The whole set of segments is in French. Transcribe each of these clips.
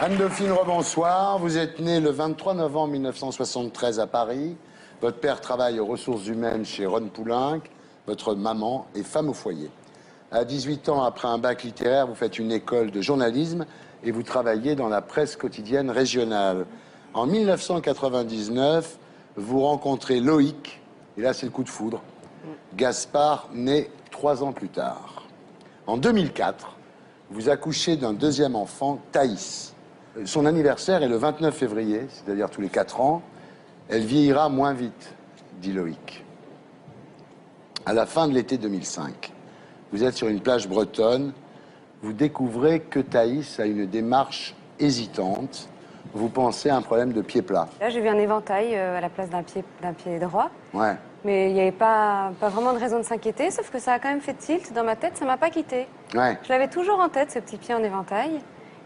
Anne-Dauphine, rebonsoir. Vous êtes née le 23 novembre 1973 à Paris. Votre père travaille aux ressources humaines chez Ron Poulenc. Votre maman est femme au foyer. À 18 ans, après un bac littéraire, vous faites une école de journalisme et vous travaillez dans la presse quotidienne régionale. En 1999, vous rencontrez Loïc, et là c'est le coup de foudre. Gaspard naît 3 ans plus tard. En 2004, vous accouchez d'un deuxième enfant, Thaïs. Son anniversaire est le 29 février, c'est-à-dire tous les 4 ans. Elle vieillira moins vite, dit Loïc. À la fin de l'été 2005, vous êtes sur une plage bretonne. Vous découvrez que Thaïs a une démarche hésitante. Vous pensez à un problème de pied plat. Là, j'ai vu un éventail à la place d'un pied droit. Ouais. Mais il n'y avait pas vraiment de raison de s'inquiéter, sauf que ça a quand même fait tilt dans ma tête, ça m'a pas quitté. Ouais. Je l'avais toujours en tête, ce petit pied en éventail.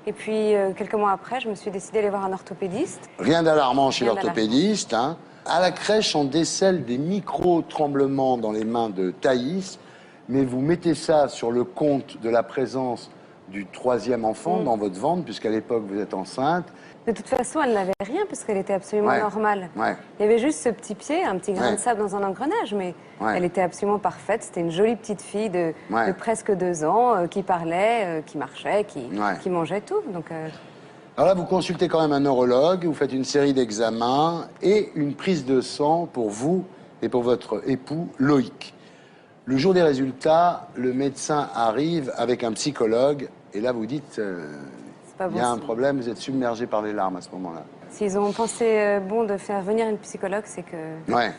Et puis, quelques mois après, je me suis décidée d'aller voir un orthopédiste. Rien d'alarmant chez Rien l'orthopédiste. Hein. À la crèche, on décèle des micro-tremblements dans les mains de Thaïs, mais vous mettez ça sur le compte de la présence du troisième enfant dans votre ventre, puisqu'à l'époque, vous êtes enceinte. De toute façon, elle n'avait rien, puisqu'elle était absolument Ouais. normale. Ouais. Il y avait juste ce petit pied, un petit grain Ouais. de sable dans un engrenage, mais Ouais. elle était absolument parfaite. C'était une jolie petite fille de Ouais. presque 2 ans, qui parlait, qui marchait, Ouais. qui mangeait tout. Donc, Alors là, vous consultez quand même un neurologue, vous faites une série d'examens et une prise de sang pour vous et pour votre époux, Loïc. Le jour des résultats, le médecin arrive avec un psychologue et là, vous dites, c'est pas il bon y a un signe. problème, vous êtes submergé par les larmes à ce moment-là. S'ils ont pensé bon de faire venir une psychologue, c'est que Ouais.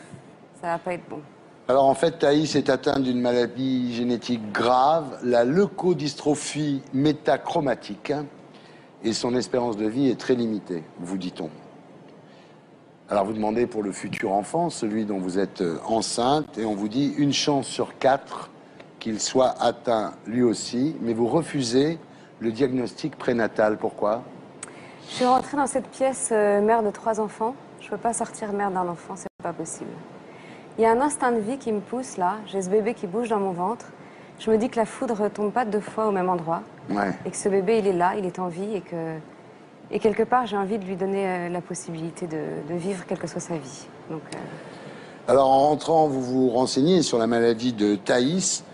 ça va pas être bon. Alors en fait, Thaïs est atteinte d'une maladie génétique grave, la leucodystrophie métachromatique, et son espérance de vie est très limitée, vous dit-on. Alors vous demandez pour le futur enfant, celui dont vous êtes enceinte, et on vous dit 1 chance sur 4 qu'il soit atteint lui aussi, mais vous refusez le diagnostic prénatal. Pourquoi? Je suis rentrée dans cette pièce mère de 3 enfants. Je peux pas sortir mère d'un enfant, c'est pas possible. Il y a un instinct de vie qui me pousse là. J'ai ce bébé qui bouge dans mon ventre. Je me dis que la foudre tombe pas 2 fois au même endroit. Ouais. Et que ce bébé, il est là, il est en vie et quelque part, j'ai envie de lui donner la possibilité de vivre quelle que soit sa vie. Donc, Alors en rentrant, vous vous renseignez sur la maladie de Thaïs.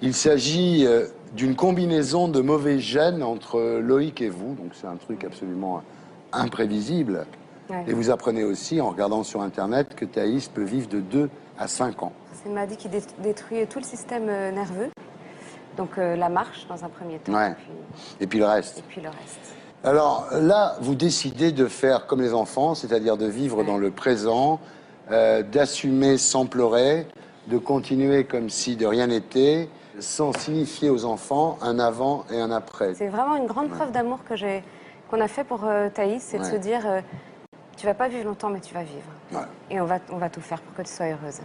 Il s'agit d'une combinaison de mauvais gènes entre Loïc et vous, donc c'est un truc absolument imprévisible. ouais. Et vous apprenez aussi, en regardant sur Internet, que Thaïs peut vivre de 2 à 5 ans. C'est une maladie qui détruit tout le système nerveux. Donc la marche dans un premier temps. Ouais. Et puis le reste. Et puis le reste. Alors là, vous décidez de faire comme les enfants, c'est-à-dire de vivre dans le présent, d'assumer sans pleurer, de continuer comme si de rien n'était, sans signifier aux enfants un avant et un après. C'est vraiment une grande preuve d'amour qu'on a fait pour Thaïs, c'est de se dire tu vas pas vivre longtemps, mais tu vas vivre. Ouais. Et on va tout faire pour que tu sois heureuse.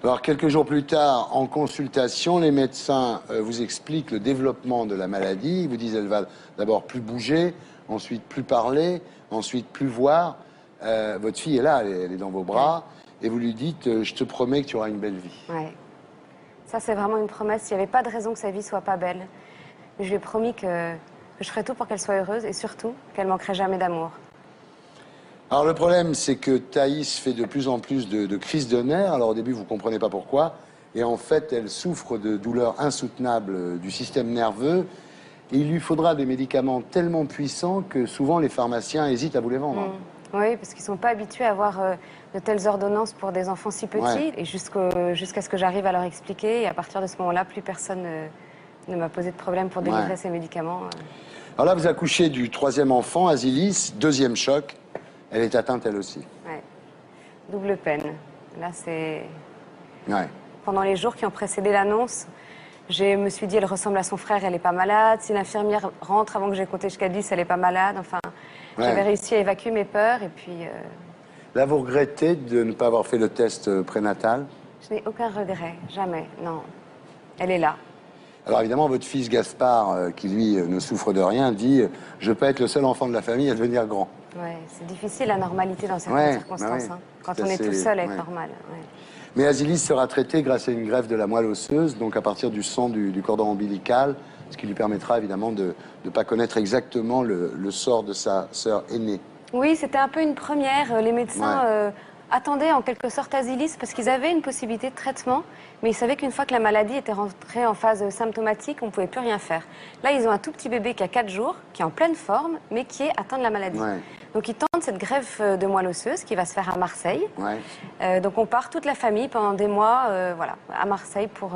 Alors, quelques jours plus tard, en consultation, les médecins vous expliquent le développement de la maladie. Ils vous disent qu'elle va d'abord plus bouger, ensuite plus parler, ensuite plus voir. Votre fille est là, elle est dans vos bras, et vous lui dites je te promets que tu auras une belle vie. Ouais. Ça, c'est vraiment une promesse. Il n'y avait pas de raison que sa vie soit pas belle. Mais je lui ai promis que je ferais tout pour qu'elle soit heureuse et surtout qu'elle manquerait jamais d'amour. Alors le problème, c'est que Thaïs fait de plus en plus de crises de nerfs. Alors au début, vous ne comprenez pas pourquoi. Et en fait, elle souffre de douleurs insoutenables du système nerveux. Et il lui faudra des médicaments tellement puissants que souvent les pharmaciens hésitent à vous les vendre. Oui, parce qu'ils ne sont pas habitués à avoir de telles ordonnances pour des enfants si petits. Ouais. Et jusqu'à ce que j'arrive à leur expliquer. Et à partir de ce moment-là, plus personne ne m'a posé de problème pour délivrer ces médicaments. Alors là, vous accouchez du 3e enfant, Asilis, 2e choc. Elle est atteinte, elle aussi. Ouais. Double peine. Là, c'est... Ouais. Pendant les jours qui ont précédé l'annonce, je me suis dit, elle ressemble à son frère, elle n'est pas malade. Si l'infirmière rentre avant que j'ai compté jusqu'à 10, elle n'est pas malade. Enfin, j'avais réussi à évacuer mes peurs et puis... Là, vous regrettez de ne pas avoir fait le test prénatal? Je n'ai aucun regret, jamais, non. Elle est là. Alors évidemment, votre fils Gaspard, qui lui ne souffre de rien, dit « Je peux être le seul enfant de la famille à devenir grand ». Ouais, c'est difficile la normalité dans certaines circonstances, hein, quand on est tout seul à être normal. Ouais. Mais Asilis sera traité grâce à une greffe de la moelle osseuse, donc à partir du sang du cordon ombilical, ce qui lui permettra évidemment de ne pas connaître exactement le sort de sa sœur aînée. Oui, c'était un peu une première. Les médecins attendaient en quelque sorte Azilis parce qu'ils avaient une possibilité de traitement, mais ils savaient qu'une fois que la maladie était rentrée en phase symptomatique, on ne pouvait plus rien faire. Là, ils ont un tout petit bébé qui a 4 jours, qui est en pleine forme, mais qui est atteint de la maladie. Donc ils tentent cette greffe de moelle osseuse qui va se faire à Marseille. Donc on part toute la famille pendant des mois voilà, à Marseille pour,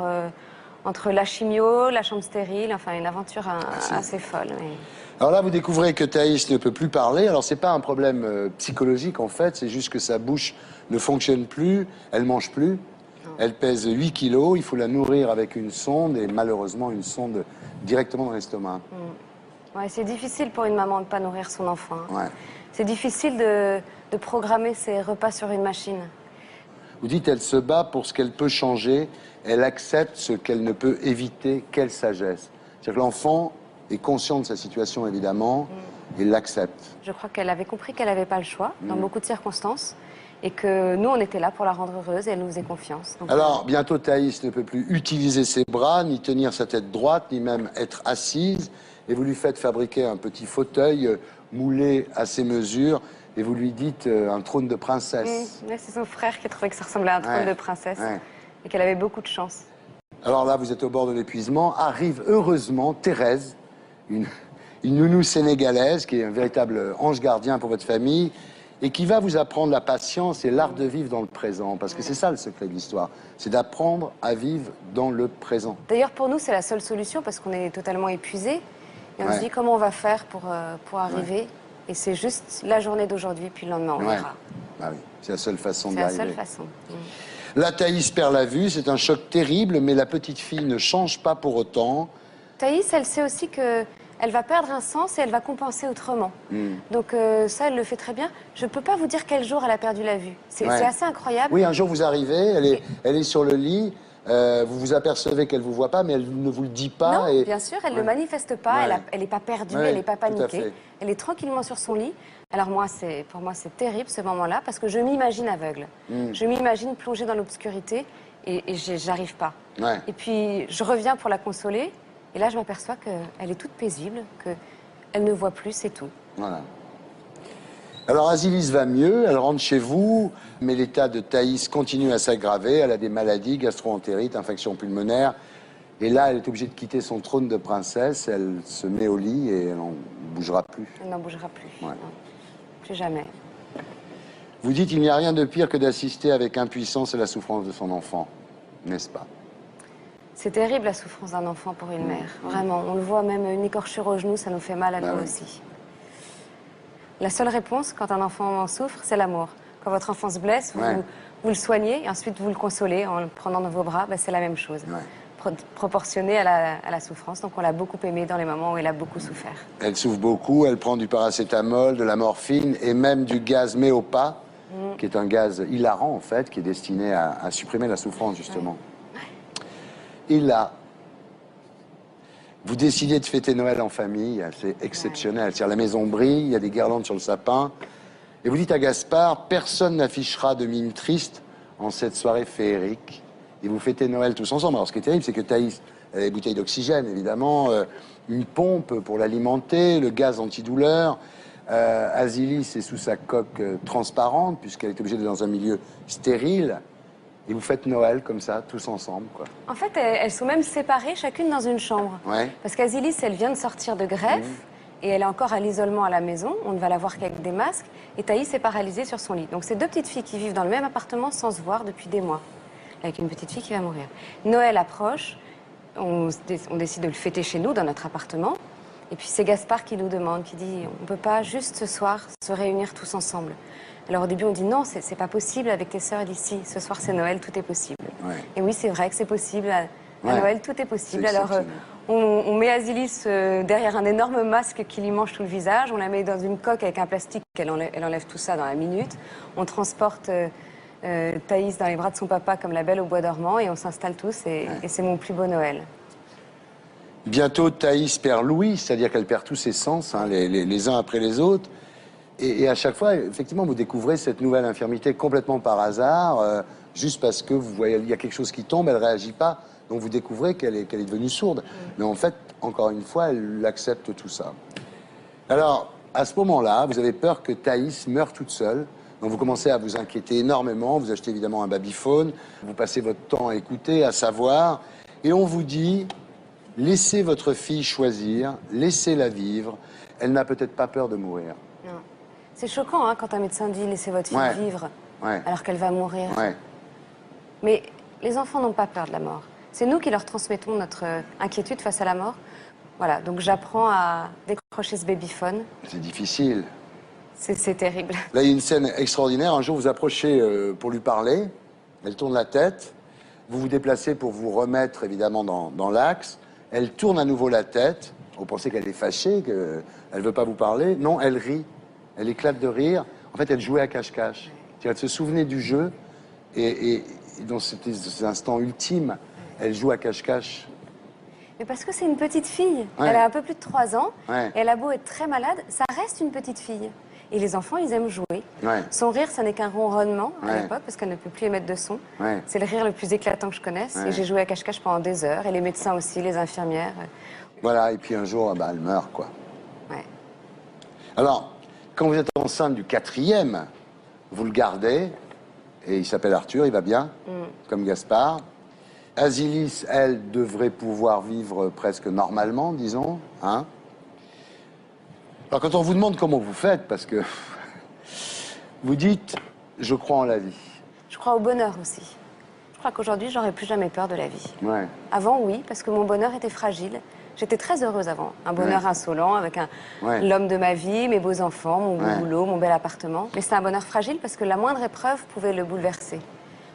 entre la chimio, la chambre stérile, enfin une aventure assez folle. Mais... Alors là, vous découvrez que Thaïs ne peut plus parler. Alors, c'est pas un problème psychologique, en fait. C'est juste que sa bouche ne fonctionne plus. Elle mange plus. Non. Elle pèse 8 kilos. Il faut la nourrir avec une sonde. Et malheureusement, une sonde directement dans l'estomac. Ouais, c'est difficile pour une maman de ne pas nourrir son enfant. C'est difficile de programmer ses repas sur une machine. Vous dites, elle se bat pour ce qu'elle peut changer. Elle accepte ce qu'elle ne peut éviter. Quelle sagesse. C'est-à-dire que l'enfant est conscient de sa situation, évidemment, et l'accepte. Je crois qu'elle avait compris qu'elle n'avait pas le choix, dans beaucoup de circonstances, et que nous, on était là pour la rendre heureuse, et elle nous faisait confiance. Donc, alors, bientôt, Thaïs ne peut plus utiliser ses bras, ni tenir sa tête droite, ni même être assise, et vous lui faites fabriquer un petit fauteuil moulé à ses mesures, et vous lui dites un trône de princesse. C'est son frère qui a trouvé que ça ressemblait à un trône de princesse, et qu'elle avait beaucoup de chance. Alors là, vous êtes au bord de l'épuisement. Arrive heureusement Thérèse, une nounou sénégalaise qui est un véritable ange gardien pour votre famille et qui va vous apprendre la patience et l'art de vivre dans le présent. Parce que c'est ça le secret de l'histoire, c'est d'apprendre à vivre dans le présent. D'ailleurs, pour nous, c'est la seule solution parce qu'on est totalement épuisés. Et on se dit comment on va faire pour arriver. Et c'est juste la journée d'aujourd'hui, puis le lendemain, on verra. Ah oui, c'est la seule façon d'y arriver. C'est la seule façon. Là, Thaïs perd la vue, c'est un choc terrible, mais la petite fille ne change pas pour autant. Thaïs, elle sait aussi que elle va perdre un sens et elle va compenser autrement. Donc ça, elle le fait très bien. Je ne peux pas vous dire quel jour elle a perdu la vue. C'est assez incroyable. Oui, un jour vous arrivez, elle est sur le lit, vous vous apercevez qu'elle ne vous voit pas, mais elle ne vous le dit pas. Non, bien sûr, elle ne le manifeste pas, elle n'est pas perdue, elle n'est pas paniquée. Elle est tranquillement sur son lit. Alors moi, pour moi, c'est terrible ce moment-là, parce que je m'imagine aveugle. Je m'imagine plongée dans l'obscurité et j'arrive pas. Et puis, je reviens pour la consoler. Et là, je m'aperçois qu'elle est toute paisible, qu'elle ne voit plus, c'est tout. Voilà. Alors, Azilis va mieux, elle rentre chez vous, mais l'état de Thaïs continue à s'aggraver. Elle a des maladies, gastro-entérite, infection pulmonaire. Et là, elle est obligée de quitter son trône de princesse. Elle se met au lit et elle n'en bougera plus. Elle n'en bougera plus. Non. Plus jamais. Vous dites qu'il n'y a rien de pire que d'assister avec impuissance à la souffrance de son enfant, n'est-ce pas? C'est terrible la souffrance d'un enfant pour une mère, vraiment. On le voit, même une écorchure au genou, ça nous fait mal à nous aussi. La seule réponse quand un enfant en souffre, c'est l'amour. Quand votre enfant se blesse, vous le soignez et ensuite vous le consolez en le prenant dans vos bras, c'est la même chose. Proportionné à la souffrance. Donc on l'a beaucoup aimé dans les moments où elle a beaucoup souffert. Elle souffre beaucoup, elle prend du paracétamol, de la morphine et même du gaz Méopa, qui est un gaz hilarant en fait, qui est destiné à supprimer la souffrance justement. Et là, vous décidez de fêter Noël en famille, c'est exceptionnel. C'est-à-dire la maison brille, il y a des guirlandes sur le sapin. Et vous dites à Gaspard, personne n'affichera de mine triste en cette soirée féerique. Et vous fêtez Noël tous ensemble. Alors ce qui est terrible, c'est que Thaïs, elle a des bouteilles d'oxygène, évidemment, une pompe pour l'alimenter, le gaz antidouleur. Azilis est sous sa coque transparente, puisqu'elle est obligée d'être dans un milieu stérile. Et vous faites Noël comme ça, tous ensemble, quoi. En fait, elles sont même séparées, chacune dans une chambre. Parce qu'Azilis, elle vient de sortir de greffe, et elle est encore à l'isolement à la maison. On ne va la voir qu'avec des masques. Et Thaïs est paralysée sur son lit. Donc c'est deux petites filles qui vivent dans le même appartement sans se voir depuis des mois. Avec une petite fille qui va mourir. Noël approche, on décide de le fêter chez nous, dans notre appartement. Et puis c'est Gaspard qui nous demande, qui dit on ne peut pas juste ce soir se réunir tous ensemble. Alors au début on dit non, c'est pas possible avec tes sœurs d'ici. Ce soir c'est Noël, tout est possible. Et oui, c'est vrai que c'est possible. À Noël, tout est possible. Alors on met Azilis derrière un énorme masque qui lui mange tout le visage. On la met dans une coque avec un plastique, elle enlève tout ça dans la minute. On transporte Thaïs dans les bras de son papa comme la belle au bois dormant et on s'installe tous et c'est mon plus beau Noël. Bientôt, Thaïs perd l'ouïe, c'est-à-dire qu'elle perd tous ses sens, hein, les uns après les autres. Et à chaque fois, effectivement, vous découvrez cette nouvelle infirmité complètement par hasard, juste parce que vous voyez, il y a quelque chose qui tombe, elle ne réagit pas. Donc vous découvrez qu'elle est devenue sourde. Mais en fait, encore une fois, elle accepte tout ça. Alors, à ce moment-là, vous avez peur que Thaïs meure toute seule. Donc vous commencez à vous inquiéter énormément. Vous achetez évidemment un babyphone. Vous passez votre temps à écouter, à savoir. Et on vous dit, laissez votre fille choisir, laissez-la vivre. Elle n'a peut-être pas peur de mourir. Non. C'est choquant hein, quand un médecin dit laissez votre fille vivre alors qu'elle va mourir. Ouais. Mais les enfants n'ont pas peur de la mort. C'est nous qui leur transmettons notre inquiétude face à la mort. Voilà, donc j'apprends à décrocher ce babyphone. C'est difficile. C'est terrible. Là, il y a une scène extraordinaire. Un jour, vous approchez pour lui parler. Elle tourne la tête. Vous vous déplacez pour vous remettre, évidemment, dans l'axe. Elle tourne à nouveau la tête. Vous pensez qu'elle est fâchée, qu'elle ne veut pas vous parler. Non, elle rit. Elle éclate de rire. En fait, elle jouait à cache-cache. Elle se souvenait du jeu. Et dans ces instants ultimes, elle joue à cache-cache. Mais parce que c'est une petite fille. Elle a un peu plus de 3 ans. Et elle a beau être très malade, ça reste une petite fille. Et les enfants, ils aiment jouer. Son rire, ça n'est qu'un ronronnement à l'époque, parce qu'elle ne peut plus émettre de son. C'est le rire le plus éclatant que je connaisse. Et j'ai joué à cache-cache pendant des heures. Et les médecins aussi, les infirmières. Voilà, et puis un jour, bah, elle meurt, quoi. Alors, quand vous êtes enceinte du 4e, vous le gardez. Et il s'appelle Arthur, il va bien, comme Gaspard. Asilis, elle, devrait pouvoir vivre presque normalement, disons. Hein. Alors, quand on vous demande comment vous faites, parce que vous dites « je crois en la vie ». Je crois au bonheur aussi. Je crois qu'aujourd'hui, j'aurais plus jamais peur de la vie. Avant, oui, parce que mon bonheur était fragile. J'étais très heureuse avant. Un bonheur insolent avec l'homme de ma vie, mes beaux enfants, mon beau boulot, mon bel appartement. Mais c'était un bonheur fragile parce que la moindre épreuve pouvait le bouleverser.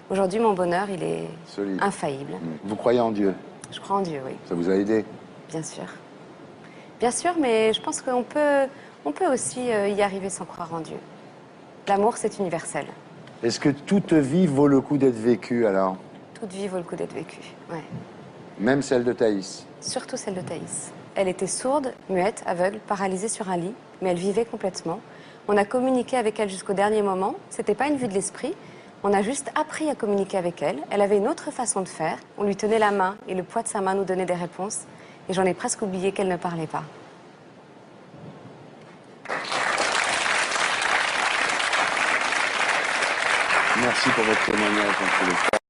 Aujourd'hui, mon bonheur, il est solide, infaillible. Vous croyez en Dieu? Je crois en Dieu, oui. Ça vous a aidé? Bien sûr. Bien sûr, mais je pense qu'on peut aussi y arriver sans croire en Dieu. L'amour, c'est universel. Est-ce que toute vie vaut le coup d'être vécue, alors? Toute vie vaut le coup d'être vécue, ouais. Même celle de Thaïs? Surtout celle de Thaïs. Elle était sourde, muette, aveugle, paralysée sur un lit, mais elle vivait complètement. On a communiqué avec elle jusqu'au dernier moment. C'était pas une vue de l'esprit. On a juste appris à communiquer avec elle. Elle avait une autre façon de faire. On lui tenait la main et le poids de sa main nous donnait des réponses. Et j'en ai presque oublié qu'elle ne parlait pas. Merci pour votre témoignage, en tous les cas.